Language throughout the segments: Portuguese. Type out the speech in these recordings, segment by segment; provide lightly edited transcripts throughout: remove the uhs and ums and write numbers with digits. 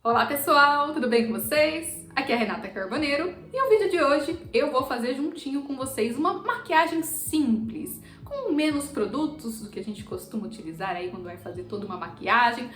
Olá pessoal, tudo bem com vocês? Aqui é a Renata Carboneiro e no vídeo de hoje eu vou fazer juntinho com vocês uma maquiagem simples, com menos produtos do que a gente costuma utilizar aí quando vai fazer toda uma maquiagem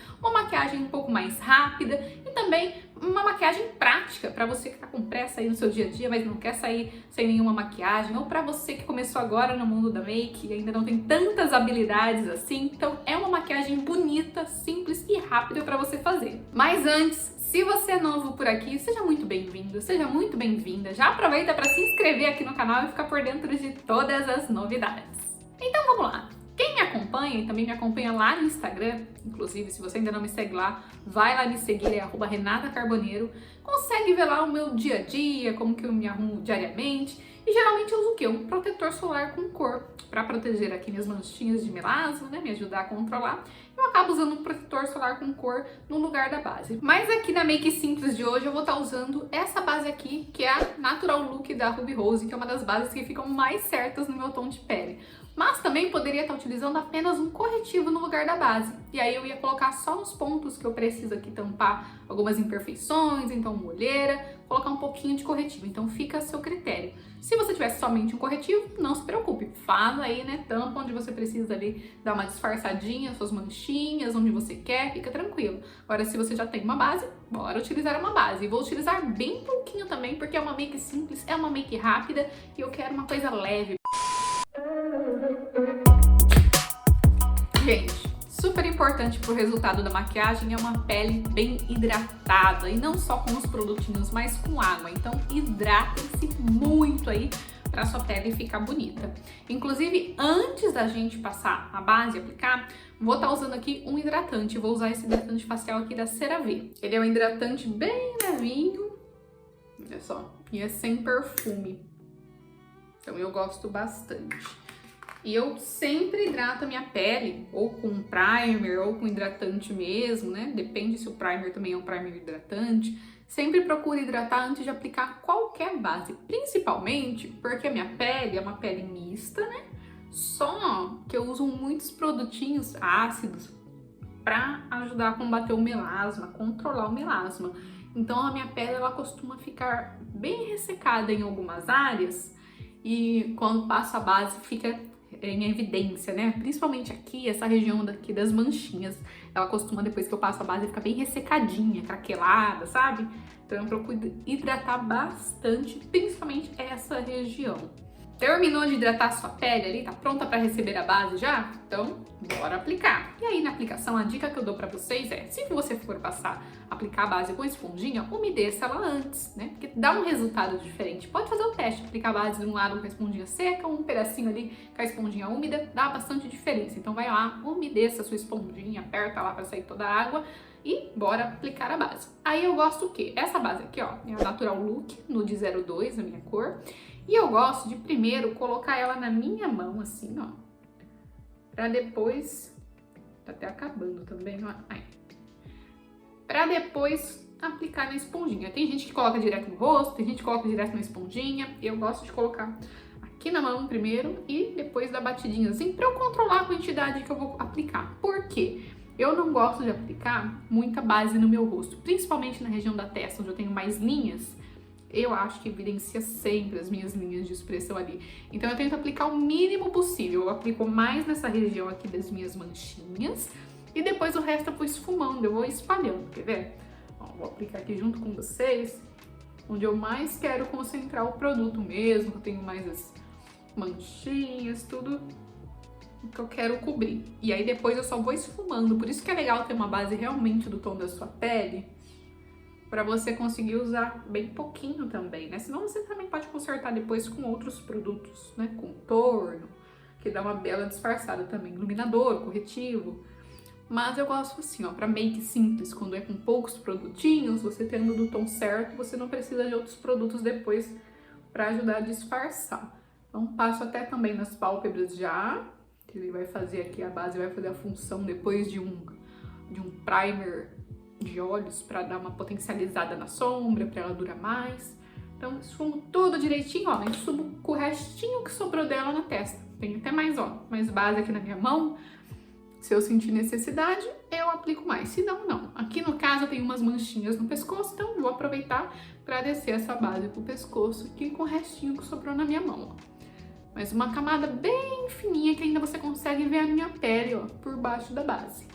um pouco mais rápida e também uma maquiagem prática para você que está com pressa aí no seu dia a dia, mas não quer sair sem nenhuma maquiagem, ou para você que começou agora no mundo da make e ainda não tem tantas habilidades assim. Então é uma maquiagem bonita, simples e rápida para você fazer. Mas antes, se você é novo por aqui, seja muito bem-vindo, seja muito bem-vinda. Já aproveita para se inscrever aqui no canal e ficar por dentro de todas as novidades. Então vamos lá! Quem me acompanha e também me acompanha lá no Instagram, inclusive se você ainda não me segue lá, vai lá me seguir, é @RenataCarboneiro, consegue ver lá o meu dia a dia, como que eu me arrumo diariamente, e geralmente eu uso o quê? Um protetor solar com cor, para proteger aqui minhas manchinhas de melasma, né, me ajudar a controlar. Eu acabo usando um protetor solar com cor no lugar da base. Mas aqui na Make Simples de hoje eu vou estar usando essa base aqui, que é a Natural Look da Ruby Rose, que é uma das bases que ficam mais certas no meu tom de pele. Mas também poderia estar utilizando apenas um corretivo no lugar da base. E aí eu ia colocar só nos pontos que eu preciso aqui tampar algumas imperfeições, então molheira, colocar um pouquinho de corretivo. Então fica a seu critério. Se você tivesse somente um corretivo, não se preocupe. Faz aí, né, tampa onde você precisa ali dar uma disfarçadinha, suas manchinhas, onde você quer, fica tranquilo. Agora, se você já tem uma base, bora utilizar uma base. E vou utilizar bem pouquinho também, porque é uma make simples, é uma make rápida e eu quero uma coisa leve. Gente, super importante pro resultado da maquiagem é uma pele bem hidratada, e não só com os produtinhos, mas com água. Então hidratem-se muito aí para sua pele ficar bonita. Inclusive, antes da gente passar a base e aplicar, vou estar usando aqui um hidratante. Vou usar esse hidratante facial aqui da CeraVe. Ele é um hidratante bem levinho, olha só, e é sem perfume. Então eu gosto bastante. E eu sempre hidrato a minha pele, ou com primer, ou com hidratante mesmo, né? Depende se o primer também é um primer hidratante. Sempre procuro hidratar antes de aplicar qualquer base, principalmente porque a minha pele é uma pele mista, né? Só que eu uso muitos produtinhos ácidos para ajudar a combater o melasma, controlar o melasma. Então a minha pele ela costuma ficar bem ressecada em algumas áreas e quando passo a base fica em evidência, né? Principalmente aqui, essa região daqui das manchinhas, ela costuma, depois que eu passo a base, ficar bem ressecadinha, craquelada, sabe? Então eu procuro hidratar bastante, principalmente essa região. Terminou de hidratar sua pele ali? Tá pronta para receber a base já? Então, bora aplicar. E aí, na aplicação, a dica que eu dou para vocês é, se você for aplicar a base com esponjinha, umedeça ela antes, né? Porque dá um resultado diferente. Pode fazer o teste, aplicar a base de um lado com a esponjinha seca, um pedacinho ali com a esponjinha úmida, dá bastante diferença. Então vai lá, umedeça a sua esponjinha, aperta lá para sair toda a água e bora aplicar a base. Aí eu gosto o quê? Essa base aqui, ó, é a Natural Look, Nude 02, a minha cor. E eu gosto de primeiro colocar ela na minha mão, assim, ó. Pra depois... Tá até acabando também, ó. Aí. Pra depois aplicar na esponjinha. Tem gente que coloca direto no rosto, tem gente que coloca direto na esponjinha. Eu gosto de colocar aqui na mão primeiro e depois dar batidinha assim, pra eu controlar a quantidade que eu vou aplicar. Por quê? Eu não gosto de aplicar muita base no meu rosto, principalmente na região da testa, onde eu tenho mais linhas. Eu acho que evidencia sempre as minhas linhas de expressão ali. Então eu tento aplicar o mínimo possível. Eu aplico mais nessa região aqui das minhas manchinhas. E depois o resto eu vou esfumando, eu vou espalhando, quer ver? Ó, vou aplicar aqui junto com vocês, onde eu mais quero concentrar o produto mesmo. Eu tenho mais as manchinhas, tudo que eu quero cobrir. E aí depois eu só vou esfumando. Por isso que é legal ter uma base realmente do tom da sua pele, para você conseguir usar bem pouquinho também, né? Senão você também pode consertar depois com outros produtos, né? Contorno, que dá uma bela disfarçada também. Iluminador, corretivo. Mas eu gosto assim, ó, para make simples, quando é com poucos produtinhos, você tendo do tom certo, você não precisa de outros produtos depois para ajudar a disfarçar. Então passo até também nas pálpebras já, que ele vai fazer aqui, a base vai fazer a função depois de um primer de olhos para dar uma potencializada na sombra, para ela durar mais. Então esfumo tudo direitinho, ó, e subo com o restinho que sobrou dela na testa. Tem até mais, ó, mais base aqui na minha mão. Se eu sentir necessidade, eu aplico mais. Se não, não. Aqui no caso eu tenho umas manchinhas no pescoço, então vou aproveitar para descer essa base pro pescoço aqui com o restinho que sobrou na minha mão, ó. Mas uma camada bem fininha que ainda você consegue ver a minha pele, ó, por baixo da base.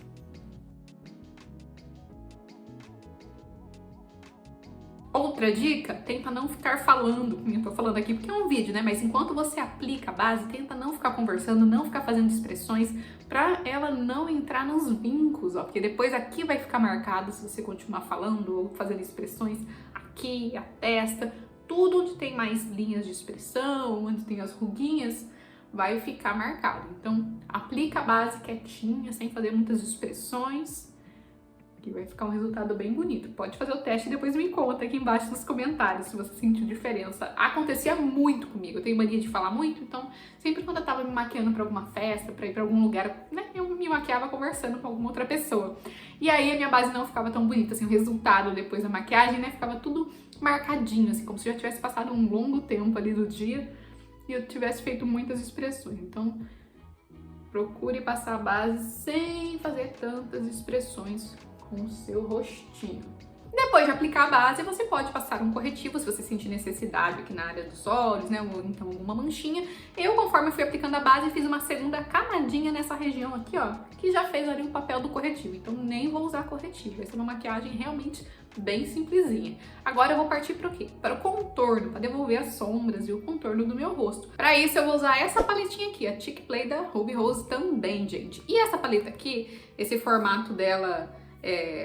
Outra dica, tenta não ficar falando, como eu tô falando aqui, porque é um vídeo, né? Mas enquanto você aplica a base, tenta não ficar conversando, não ficar fazendo expressões, pra ela não entrar nos vincos, ó. Porque depois aqui vai ficar marcado se você continuar falando ou fazendo expressões, aqui, a testa, tudo onde tem mais linhas de expressão, onde tem as ruguinhas, vai ficar marcado. Então, aplica a base quietinha, sem fazer muitas expressões, que vai ficar um resultado bem bonito. Pode fazer o teste e depois me conta aqui embaixo nos comentários se você sentiu diferença. Acontecia muito comigo, eu tenho mania de falar muito, então sempre quando eu tava me maquiando pra alguma festa, pra ir pra algum lugar, né, eu me maquiava conversando com alguma outra pessoa. E aí a minha base não ficava tão bonita, assim, o resultado depois da maquiagem, né, ficava tudo marcadinho, assim, como se já tivesse passado um longo tempo ali do dia e eu tivesse feito muitas expressões. Então, procure passar a base sem fazer tantas expressões com o seu rostinho. Depois de aplicar a base, você pode passar um corretivo se você sentir necessidade aqui na área dos olhos, né, ou então alguma manchinha. Eu, conforme fui aplicando a base, fiz uma segunda camadinha nessa região aqui, ó, que já fez ali o papel do corretivo. Então nem vou usar corretivo, vai ser uma maquiagem realmente bem simplesinha. Agora eu vou partir para o quê? Para o contorno, para devolver as sombras e o contorno do meu rosto. Para isso eu vou usar essa paletinha aqui, a Chic Play da Ruby Rose também, gente. E essa paleta aqui, esse formato dela,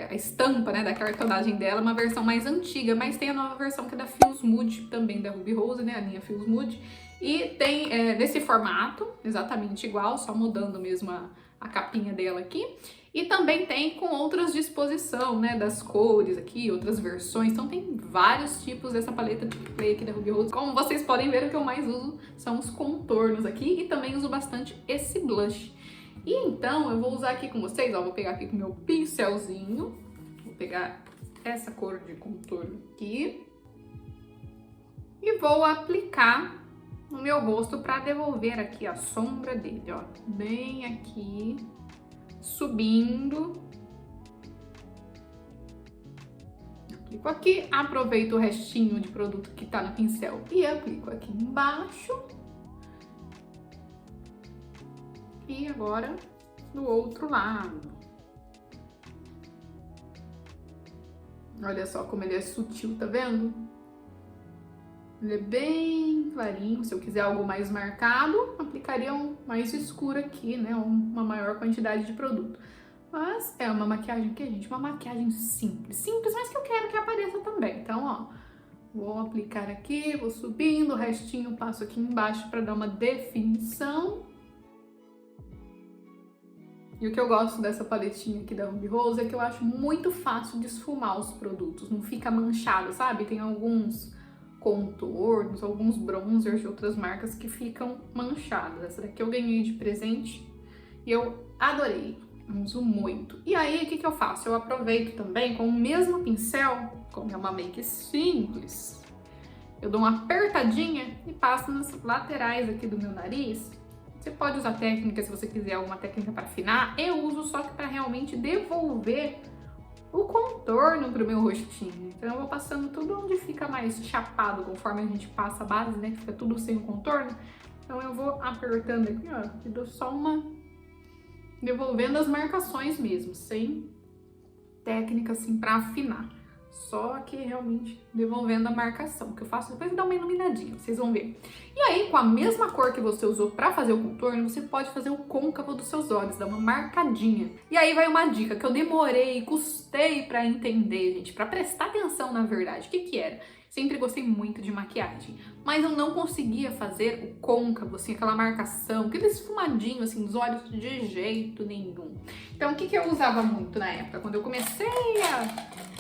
a estampa, né, da cartonagem dela, uma versão mais antiga, mas tem a nova versão que é da Feels Mood, também da Ruby Rose, né, a linha Feels Mood, e tem nesse formato, exatamente igual, só mudando mesmo a capinha dela aqui, e também tem com outras disposição, né, das cores aqui, outras versões, então tem vários tipos dessa paleta de play aqui da Ruby Rose. Como vocês podem ver, o que eu mais uso são os contornos aqui, e também uso bastante esse blush. E então eu vou usar aqui com vocês, ó, vou pegar aqui com o meu pincelzinho, vou pegar essa cor de contorno aqui e vou aplicar no meu rosto para devolver aqui a sombra dele, ó, bem aqui, subindo. Aplico aqui, aproveito o restinho de produto que tá no pincel e aplico aqui embaixo. E agora do outro lado. Olha só como ele é sutil, tá vendo? Ele é bem clarinho. Se eu quiser algo mais marcado, aplicaria um mais escuro aqui, né? Uma maior quantidade de produto. Mas é uma maquiagem que, gente, uma maquiagem simples. Simples, mas que eu quero que apareça também. Então, ó, vou aplicar aqui, vou subindo, o restinho passo aqui embaixo para dar uma definição. E o que eu gosto dessa paletinha aqui da Ruby Rose é que eu acho muito fácil de esfumar os produtos, não fica manchado, sabe? Tem alguns contornos, alguns bronzers de outras marcas que ficam manchados. Essa daqui eu ganhei de presente e eu adorei, uso muito. E aí, o que eu faço? Eu aproveito também com o mesmo pincel, como é uma make simples, eu dou uma apertadinha e passo nas laterais aqui do meu nariz. Você pode usar técnica se você quiser alguma técnica para afinar. Eu uso só que para realmente devolver o contorno pro meu rostinho. Então eu vou passando tudo onde fica mais chapado, conforme a gente passa a base, né? Que fica tudo sem o contorno. Então eu vou apertando aqui, ó, e dou só uma... devolvendo as marcações mesmo, sem técnica assim para afinar. Só que realmente devolvendo a marcação, que eu faço depois dá uma iluminadinha, vocês vão ver. E aí, com a mesma cor que você usou para fazer o contorno, você pode fazer o côncavo dos seus olhos, dar uma marcadinha. E aí vai uma dica que eu demorei, custei para entender, gente, para prestar atenção na verdade. O que era? Sempre gostei muito de maquiagem, mas eu não conseguia fazer o côncavo, assim, aquela marcação, aquele esfumadinho, assim, dos olhos de jeito nenhum. Então, o que eu usava muito na época, quando eu comecei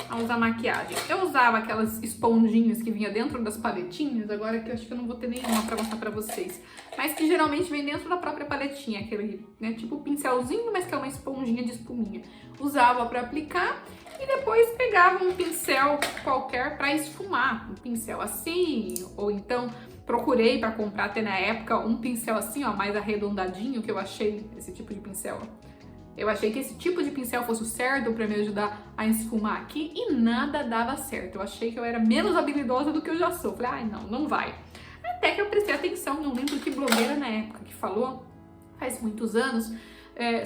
a usar maquiagem? Eu usava aquelas esponjinhas que vinha dentro das paletinhas, agora que eu acho que eu não vou ter nenhuma pra mostrar pra vocês, mas que geralmente vem dentro da própria paletinha, aquele, né, tipo pincelzinho, mas que é uma esponjinha de espuminha. Usava pra aplicar e depois pegava um pincel qualquer pra esfumar, um pincel assim, ou então procurei pra comprar até na época um pincel assim, ó, mais arredondadinho, que eu achei esse tipo de pincel Eu achei que esse tipo de pincel fosse o certo para me ajudar a esfumar aqui e nada dava certo. Eu achei que eu era menos habilidosa do que eu já sou. Falei, ai não, não vai. Até que eu prestei atenção, não lembro que blogueira na época que falou, faz muitos anos,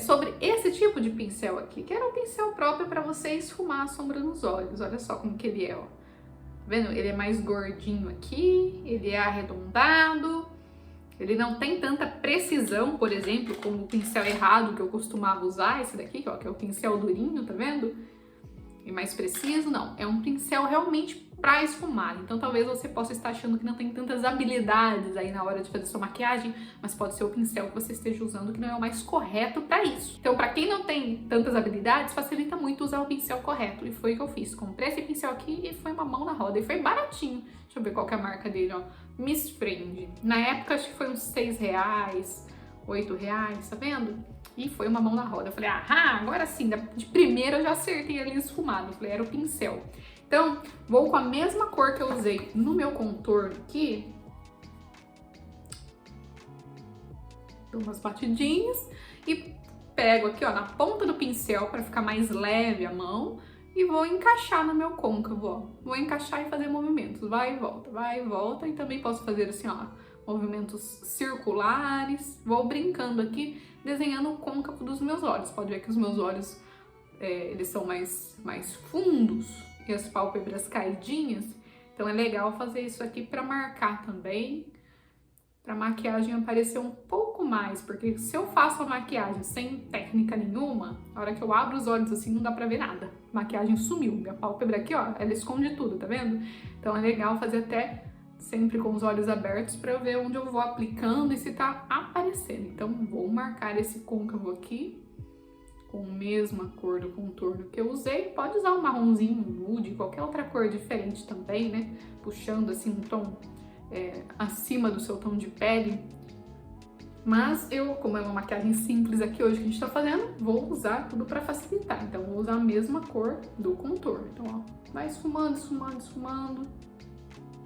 sobre esse tipo de pincel aqui, que era um pincel próprio para você esfumar a sombra nos olhos. Olha só como que ele é, ó. Tá vendo? Ele é mais gordinho aqui, ele é arredondado, ele não tem tanta precisão, por exemplo, como o pincel errado que eu costumava usar, esse daqui, ó, que é o pincel durinho, tá vendo? E mais preciso, não. É um pincel realmente para esfumar. Então talvez você possa estar achando que não tem tantas habilidades aí na hora de fazer sua maquiagem, mas pode ser o pincel que você esteja usando que não é o mais correto para isso. Então para quem não tem tantas habilidades, facilita muito usar o pincel correto. E foi o que eu fiz. Comprei esse pincel aqui e foi uma mão na roda. E foi baratinho. Deixa eu ver qual que é a marca dele, ó. Miss Friend. Na época acho que foi uns R$6, R$8, tá vendo? E foi uma mão na roda. Eu falei, ah, agora sim, de primeira eu já acertei ali esfumado. Eu falei, era o pincel. Então, vou com a mesma cor que eu usei no meu contorno aqui. Dou umas batidinhas e pego aqui, ó, na ponta do pincel para ficar mais leve a mão e vou encaixar no meu côncavo, ó. Vou encaixar e fazer movimentos, vai e volta. E também posso fazer assim, ó, movimentos circulares. Vou brincando aqui, desenhando o côncavo dos meus olhos. Pode ver que os meus olhos, eles são mais fundos e as pálpebras caidinhas. Então é legal fazer isso aqui para marcar também, para a maquiagem aparecer um pouco mais, porque se eu faço a maquiagem sem técnica nenhuma, na hora que eu abro os olhos assim não dá pra ver nada. A maquiagem sumiu, minha pálpebra aqui, ó, ela esconde tudo, tá vendo? Então é legal fazer até sempre com os olhos abertos para eu ver onde eu vou aplicando e se tá aparecendo. Então vou marcar esse côncavo aqui com a mesma cor do contorno que eu usei. Pode usar um marronzinho, um nude, qualquer outra cor diferente também, né? Puxando assim um tom acima do seu tom de pele. Mas eu, como é uma maquiagem simples aqui hoje que a gente tá fazendo, vou usar tudo pra facilitar. Então vou usar a mesma cor do contorno. Então, ó, vai esfumando, esfumando, esfumando.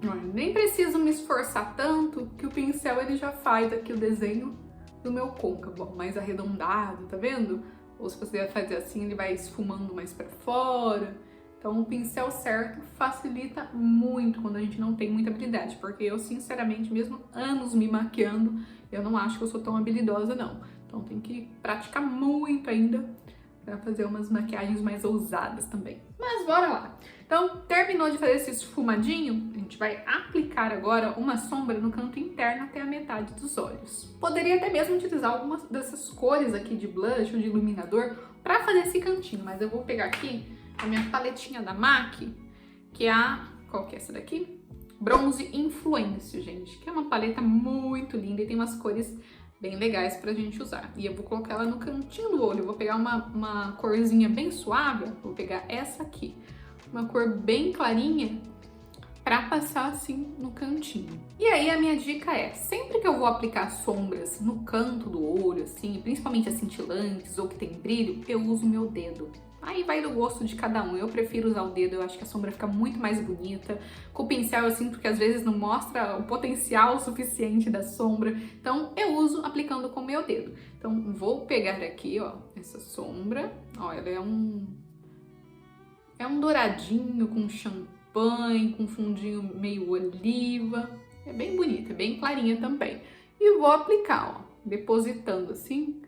Olha, nem preciso me esforçar tanto, que o pincel ele já faz aqui o desenho do meu côncavo, ó, mais arredondado, tá vendo? Ou se você vai fazer assim, ele vai esfumando mais pra fora. Então o pincel certo facilita muito quando a gente não tem muita habilidade, porque eu, sinceramente, mesmo anos me maquiando, eu não acho que eu sou tão habilidosa, não. Então tem que praticar muito ainda para fazer umas maquiagens mais ousadas também. Mas bora lá! Então, terminou de fazer esse esfumadinho, a gente vai aplicar agora uma sombra no canto interno até a metade dos olhos. Poderia até mesmo utilizar algumas dessas cores aqui de blush ou de iluminador para fazer esse cantinho, mas eu vou pegar aqui a minha paletinha da MAC, que é qual que é essa daqui? Bronze Influência, gente, que é uma paleta muito linda e tem umas cores bem legais pra gente usar. E eu vou colocar ela no cantinho do olho, eu vou pegar uma corzinha bem suave, vou pegar essa aqui, uma cor bem clarinha, pra passar assim no cantinho. E aí a minha dica é, sempre que eu vou aplicar sombras no canto do olho, assim, principalmente as cintilantes ou que tem brilho, eu uso o meu dedo. Aí vai do gosto de cada um, eu prefiro usar o dedo, eu acho que a sombra fica muito mais bonita. Com o pincel eu sinto que às vezes não mostra o potencial suficiente da sombra, então eu uso aplicando com o meu dedo. Então vou pegar aqui, ó, essa sombra, ó, ela é um douradinho com champanhe, com fundinho meio oliva, é bem bonita, é bem clarinha também. E vou aplicar, ó, depositando assim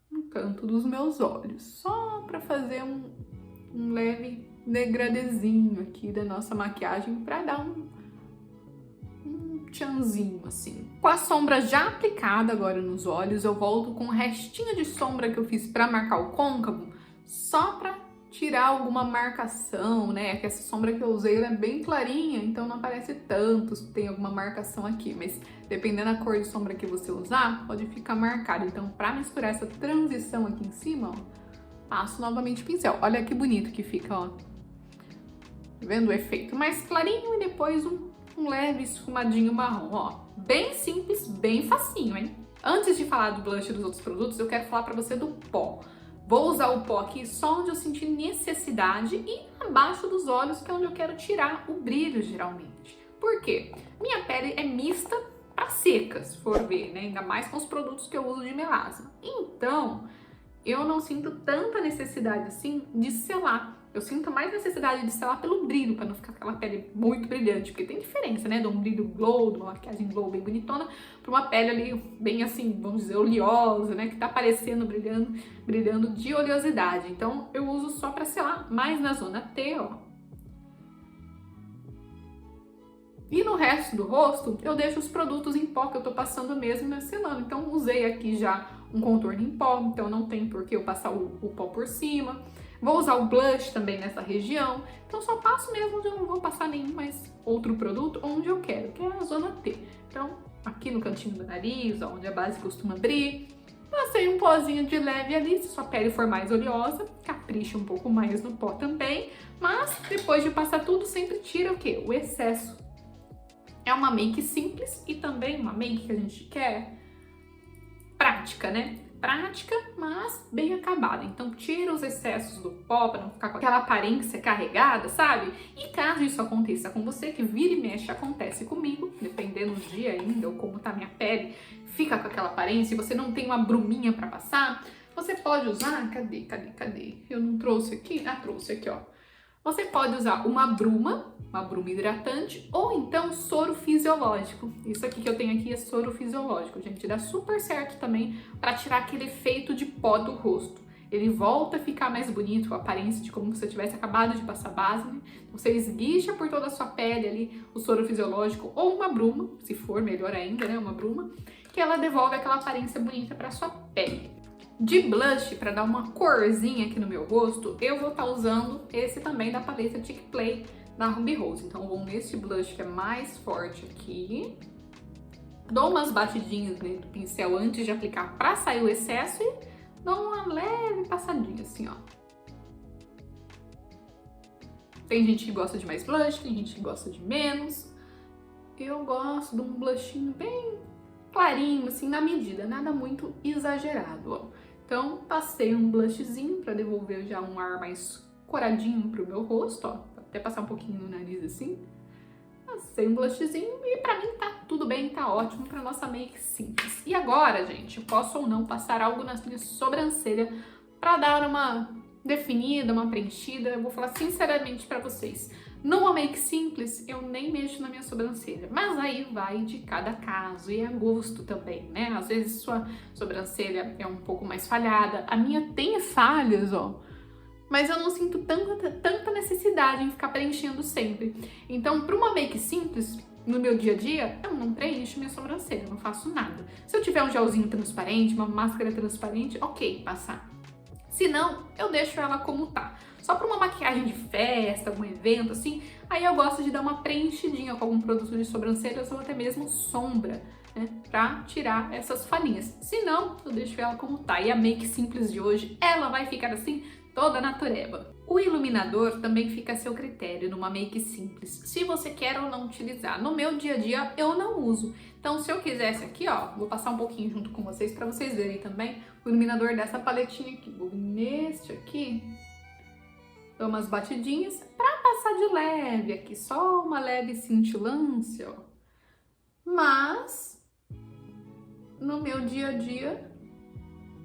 no canto dos meus olhos, só para fazer um leve degradezinho aqui da nossa maquiagem, para dar um tchanzinho assim. Com a sombra já aplicada agora nos olhos, eu volto com o restinho de sombra que eu fiz para marcar o côncavo, só para tirar alguma marcação, né? Que essa sombra que eu usei, ela é bem clarinha, então não aparece tanto se tem alguma marcação aqui, mas dependendo da cor de sombra que você usar, pode ficar marcado. Então, para misturar essa transição aqui em cima, ó, passo novamente o pincel. Olha que bonito que fica, ó. Tá vendo o efeito? Mais clarinho e depois um leve esfumadinho marrom, ó. Bem simples, bem facinho, hein? Antes de falar do blush e dos outros produtos, eu quero falar pra você do pó. Vou usar o pó aqui só onde eu sentir necessidade e abaixo dos olhos, que é onde eu quero tirar o brilho, geralmente. Por quê? Minha pele é mista tá seca, se for ver, né? Ainda mais com os produtos que eu uso de melasma. Então, eu não sinto tanta necessidade assim de selar. Eu sinto mais necessidade de selar pelo brilho, para não ficar aquela pele muito brilhante, porque tem diferença, né, de um brilho glow, de uma maquiagem glow bem bonitona, para uma pele ali bem assim, vamos dizer, oleosa, né, que tá aparecendo, brilhando de oleosidade. Então, eu uso só para selar mais na zona T, ó. E no resto do rosto, eu deixo os produtos em pó que eu tô passando mesmo, né, selando. Então, usei aqui já um contorno em pó, então não tem por que eu passar o pó por cima. Vou usar o blush também nessa região, então só passo mesmo onde eu não vou passar nenhum mais outro produto, onde eu quero, que é a zona T. Então, aqui no cantinho do nariz, onde a base costuma abrir, passei um pozinho de leve ali, se sua pele for mais oleosa, capricha um pouco mais no pó também, mas depois de passar tudo, sempre tira o quê? O excesso. É uma make simples e também uma make que a gente quer prática, né? Prática, mas bem acabada. Então tira os excessos do pó para não ficar com aquela aparência carregada, sabe? E caso isso aconteça com você, que vira e mexe acontece comigo, dependendo do dia ainda ou como tá minha pele, fica com aquela aparência e você não tem uma bruminha para passar, você pode usar, cadê? Eu não trouxe aqui? Ah, trouxe aqui, ó. Você pode usar uma bruma hidratante, ou então soro fisiológico. Isso aqui que eu tenho aqui é soro fisiológico, gente. Dá super certo também para tirar aquele efeito de pó do rosto. Ele volta a ficar mais bonito, a aparência de como se você tivesse acabado de passar base, né? Você esguicha por toda a sua pele ali o soro fisiológico ou uma bruma, se for melhor ainda, né? Uma bruma, que ela devolve aquela aparência bonita para sua pele. De blush, para dar uma corzinha aqui no meu rosto, eu vou estar usando esse também da paleta Chic Play da Ruby Rose. Então, eu vou nesse blush que é mais forte aqui. Dou umas batidinhas dentro do pincel antes de aplicar para sair o excesso e dou uma leve passadinha assim, ó. Tem gente que gosta de mais blush, tem gente que gosta de menos. Eu gosto de um blushinho bem clarinho, assim, na medida, nada muito exagerado, ó. Então, passei um blushzinho pra devolver já um ar mais coradinho pro meu rosto, ó. Até passar um pouquinho no nariz, assim. Passei um blushzinho e pra mim tá tudo bem, tá ótimo pra nossa make simples. E agora, gente, eu posso ou não passar algo na minha sobrancelha pra dar uma definida, uma preenchida. Eu vou falar sinceramente pra vocês. Numa make simples, eu nem mexo na minha sobrancelha, mas aí vai de cada caso e a gosto também, né? Às vezes sua sobrancelha é um pouco mais falhada, a minha tem falhas, ó, mas eu não sinto tanta necessidade em ficar preenchendo sempre. Então, para uma make simples, no meu dia a dia, eu não preencho minha sobrancelha, não faço nada. Se eu tiver um gelzinho transparente, uma máscara transparente, ok, passar. Se não, eu deixo ela como tá. Só para uma maquiagem de festa, algum evento assim, aí eu gosto de dar uma preenchidinha com algum produto de sobrancelhas ou até mesmo sombra, né? Pra tirar essas falhinhas. Se não, eu deixo ela como tá. E a make simples de hoje, ela vai ficar assim, toda natureba. O iluminador também fica a seu critério numa make simples, se você quer ou não utilizar. No meu dia a dia, eu não uso. Então, se eu quisesse aqui, ó, vou passar um pouquinho junto com vocês para vocês verem também o iluminador dessa paletinha aqui. Vou vir neste aqui, dou umas batidinhas para passar de leve aqui, só uma leve cintilância, ó. Mas, no meu dia a dia,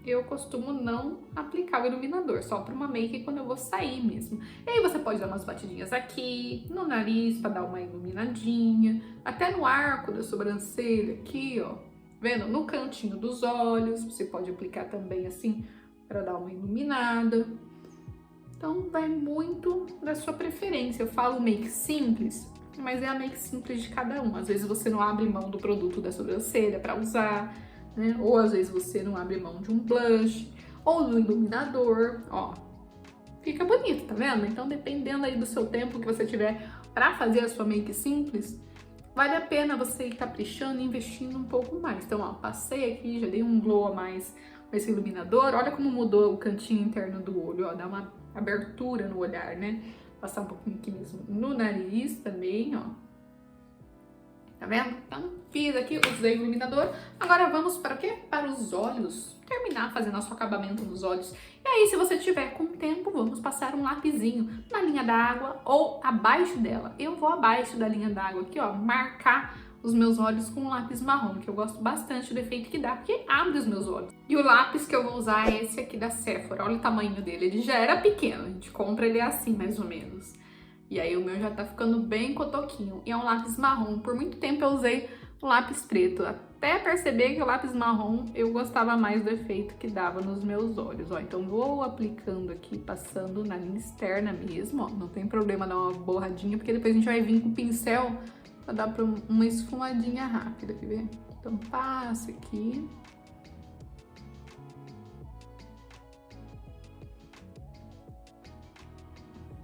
eu costumo não aplicar o iluminador, só para uma make quando eu vou sair mesmo. E aí você pode dar umas batidinhas aqui, no nariz para dar uma iluminadinha, até no arco da sobrancelha aqui, ó. Vendo? No cantinho dos olhos, você pode aplicar também assim para dar uma iluminada. Então vai muito da sua preferência. Eu falo make simples, mas é a make simples de cada um. Às vezes você não abre mão do produto da sobrancelha para usar, né? Ou às vezes você não abre mão de um blush ou do iluminador, ó. Fica bonito, tá vendo? Então, dependendo aí do seu tempo que você tiver para fazer a sua make simples, vale a pena você ir caprichando e investindo um pouco mais. Então, ó, passei aqui, já dei um glow a mais com esse iluminador. Olha como mudou o cantinho interno do olho, ó, dá uma abertura no olhar, né? Passar um pouquinho aqui mesmo no nariz também, ó. Tá vendo? Então, fiz aqui, usei o iluminador. Agora vamos para o quê? Para os olhos. Terminar fazendo nosso acabamento nos olhos. E aí, se você tiver com tempo, vamos passar um lapisinho na linha d'água ou abaixo dela. Eu vou abaixo da linha d'água aqui, ó, marcar os meus olhos com um lápis marrom, que eu gosto bastante do efeito que dá, porque abre os meus olhos. E o lápis que eu vou usar é esse aqui da Sephora. Olha o tamanho dele, ele já era pequeno, a gente compra ele assim, mais ou menos. E aí o meu já tá ficando bem cotoquinho. E é um lápis marrom. Por muito tempo eu usei o lápis preto, até perceber que o lápis marrom eu gostava mais do efeito que dava nos meus olhos. Ó, então vou aplicando aqui, passando na linha externa mesmo, ó. Não tem problema dar uma borradinha, porque depois a gente vai vir com o pincel pra dar pra uma esfumadinha rápida, quer ver? Então passa aqui.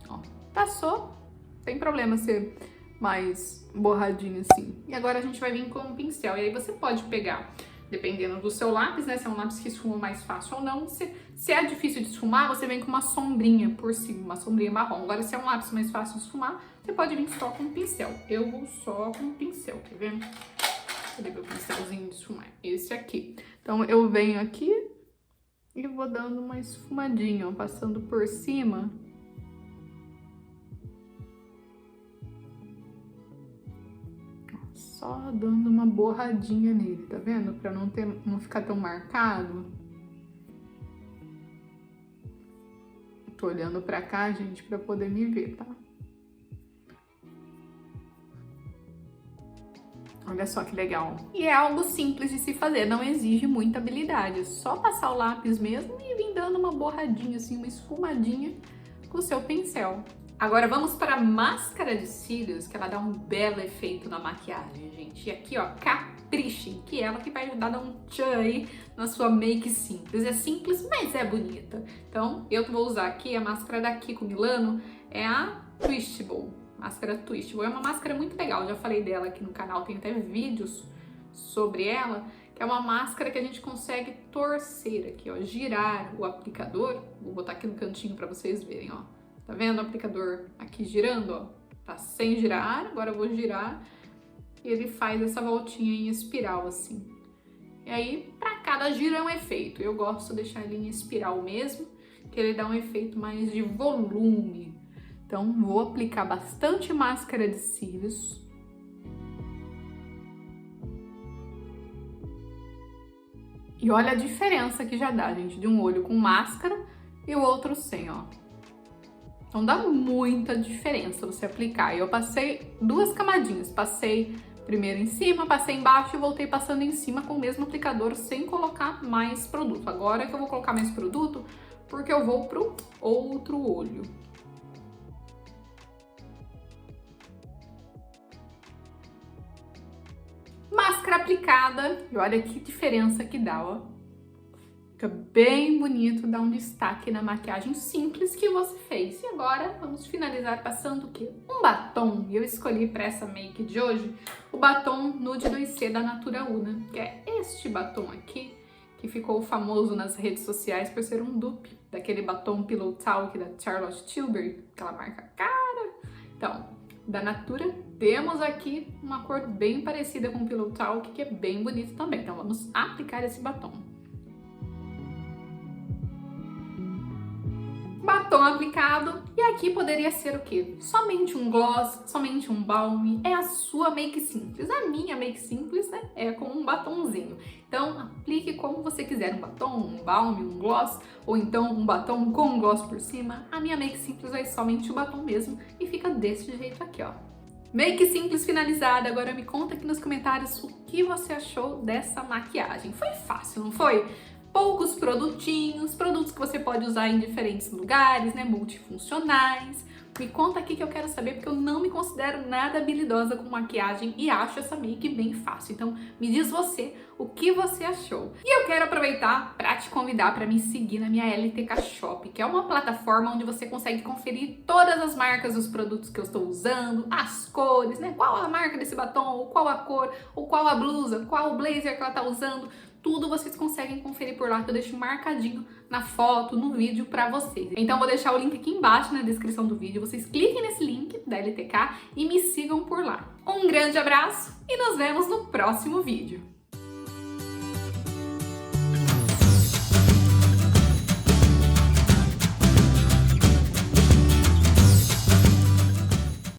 Ó, passou, sem problema ser mais borradinho assim. E agora a gente vai vir com o pincel. E aí você pode pegar, dependendo do seu lápis, né? Se é um lápis que esfuma mais fácil ou não. Se é difícil de esfumar, você vem com uma sombrinha por cima, uma sombrinha marrom. Agora, se é um lápis mais fácil de esfumar, você pode vir só com o pincel. Eu vou só com o pincel, quer ver? Cadê meu pincelzinho de esfumar? Esse aqui. Então, eu venho aqui e vou dando uma esfumadinha, ó, passando por cima. Só dando uma borradinha nele, tá vendo? Pra não ficar tão marcado. Tô olhando pra cá, gente, pra poder me ver, tá? Olha só que legal. E é algo simples de se fazer, não exige muita habilidade. É só passar o lápis mesmo e vir dando uma borradinha, assim, uma esfumadinha com o seu pincel. Agora vamos para a máscara de cílios, que ela dá um belo efeito na maquiagem, gente. E aqui, ó, caprichem, que ela que vai ajudar a dar um tchan aí na sua make simples. É simples, mas é bonita. Então, eu vou usar aqui a máscara da Kiko Milano, é a Twistable. Máscara Twistable. É uma máscara muito legal, eu já falei dela aqui no canal, tem até vídeos sobre ela, que é uma máscara que a gente consegue torcer aqui, ó, girar o aplicador. Vou botar aqui no cantinho para vocês verem, ó. Tá vendo o aplicador aqui girando, ó? Tá sem girar, agora eu vou girar e ele faz essa voltinha em espiral, assim. E aí, pra cada giro é um efeito. Eu gosto de deixar ele em espiral mesmo, que ele dá um efeito mais de volume. Então, vou aplicar bastante máscara de cílios. E olha a diferença que já dá, gente, de um olho com máscara e o outro sem, ó. Então dá muita diferença você aplicar. E eu passei 2 camadinhas. Passei primeiro em cima, passei embaixo e voltei passando em cima com o mesmo aplicador sem colocar mais produto. Agora que eu vou colocar mais produto, porque eu vou pro outro olho. Máscara aplicada. E olha que diferença que dá, ó. Fica bem bonito, dá um destaque na maquiagem simples que você fez. E agora vamos finalizar passando o quê? Um batom. E eu escolhi para essa make de hoje o batom Nude 2C da Natura Una, que é este batom aqui, que ficou famoso nas redes sociais por ser um dupe daquele batom Pillow Talk da Charlotte Tilbury, aquela marca cara. Então, da Natura, temos aqui uma cor bem parecida com o Pillow Talk, que é bem bonito também. Então vamos aplicar esse batom. Batom aplicado, e aqui poderia ser o quê? Somente um gloss, somente um balme, é a sua make simples. A minha make simples, né, é com um batonzinho. Então aplique como você quiser, um batom, um balme, um gloss, ou então um batom com um gloss por cima. A minha make simples é somente o batom mesmo e fica desse jeito aqui, ó. Make simples finalizada. Agora me conta aqui nos comentários o que você achou dessa maquiagem. Foi fácil, não foi? Poucos produtinhos, produtos que você pode usar em diferentes lugares, né, multifuncionais. Me conta aqui que eu quero saber, porque eu não me considero nada habilidosa com maquiagem e acho essa make bem fácil. Então, me diz você o que você achou. E eu quero aproveitar para te convidar para me seguir na minha LTK Shop, que é uma plataforma onde você consegue conferir todas as marcas dos produtos que eu estou usando, as cores, né, qual a marca desse batom, ou qual a cor, ou qual a blusa, qual o blazer que ela tá usando. Tudo vocês conseguem conferir por lá, que eu deixo marcadinho na foto, no vídeo pra vocês. Então vou deixar o link aqui embaixo na descrição do vídeo, vocês cliquem nesse link da LTK e me sigam por lá. Um grande abraço e nos vemos no próximo vídeo.